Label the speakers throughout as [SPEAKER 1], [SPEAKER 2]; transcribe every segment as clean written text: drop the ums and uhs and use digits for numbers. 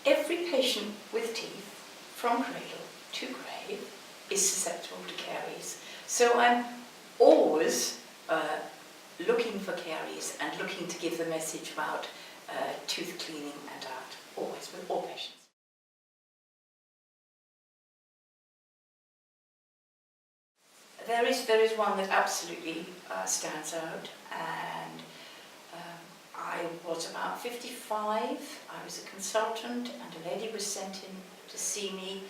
[SPEAKER 1] every patient with teeth, from cradle to grave, is susceptible to caries. So I'm always looking for caries and looking to give the message about tooth cleaning and diet, always, with all patients. There is one that absolutely stands out, and I was about 55, I was a consultant, and a lady was sent in to see me,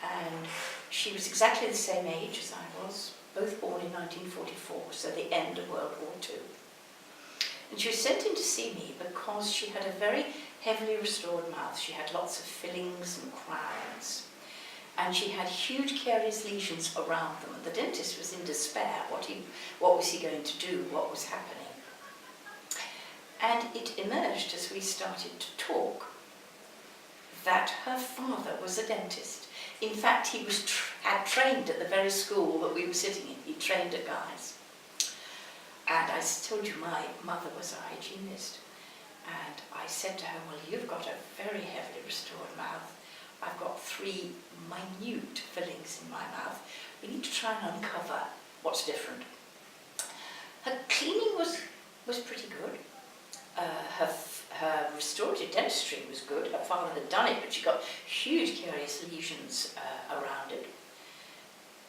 [SPEAKER 1] and she was exactly the same age as I was, both born in 1944, so the end of World War II. And she was sent in to see me because she had a very heavily restored mouth. She had lots of fillings and crowns, and she had huge caries lesions around them, and the dentist was in despair. What was he going to do? What was happening? And it emerged as we started to talk that her father was a dentist. In fact, he had trained at the very school that we were sitting in. He trained at Guy's. And I told you my mother was a hygienist. And I said to her, well, you've got a very heavily restored mouth. I've got 3 minute fillings in my mouth. We need to try and uncover what's different. Her cleaning was pretty good. Her restorative dentistry was good. Her father had done it, but she got huge carious lesions around it.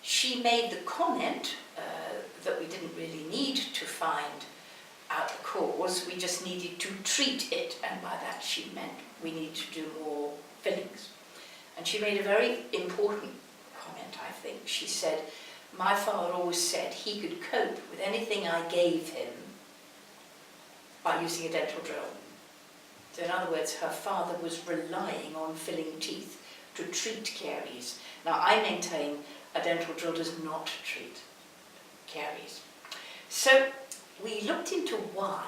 [SPEAKER 1] She made the comment that we didn't really need to find out the cause, we just needed to treat it, and by that she meant we need to do more fillings. And she made a very important comment, I think. She said, my father always said he could cope with anything I gave him by using a dental drill. So in other words, her father was relying on filling teeth to treat caries. Now I maintain a dental drill does not treat caries. So we looked into why,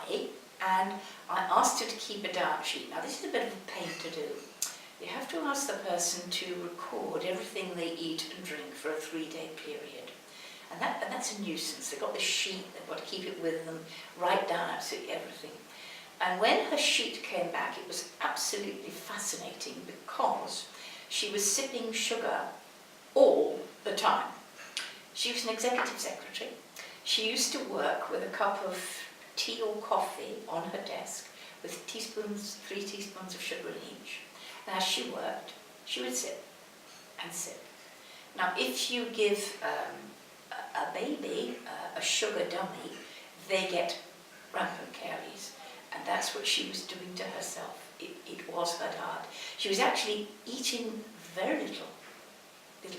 [SPEAKER 1] and I asked her to keep a diet sheet. Now this is a bit of a pain to do. You have to ask the person to record everything they eat and drink for a 3-day period. And that's a nuisance. They've got this sheet, they've got to keep it with them, write down absolutely everything. And when her sheet came back, it was absolutely fascinating because she was sipping sugar all the time. She was an executive secretary. She used to work with a cup of tea or coffee on her desk with 3 teaspoons of sugar in each. And as she worked, she would sip and sip. Now, if you give a baby a sugar dummy, they get rampant caries. And that's what she was doing to herself. It was her diet. She was actually eating very little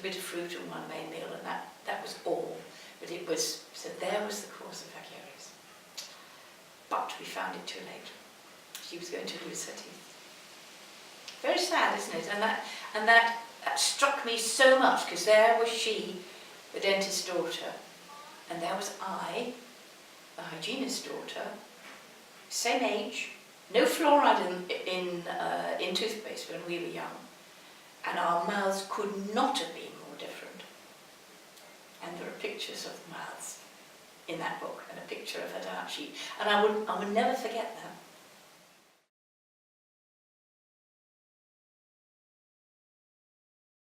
[SPEAKER 1] bit of fruit and one main meal, and that was all. But so there was the cause of her caries. But we found it too late. She was going to lose her teeth. Very sad, isn't it? And that struck me so much, because there was she, the dentist's daughter, and there was I, the hygienist's daughter, same age, no fluoride in toothpaste when we were young, and our mouths could not have been more different. And there are pictures of the mouths in that book, and a picture of her diet sheet, and I would never forget them.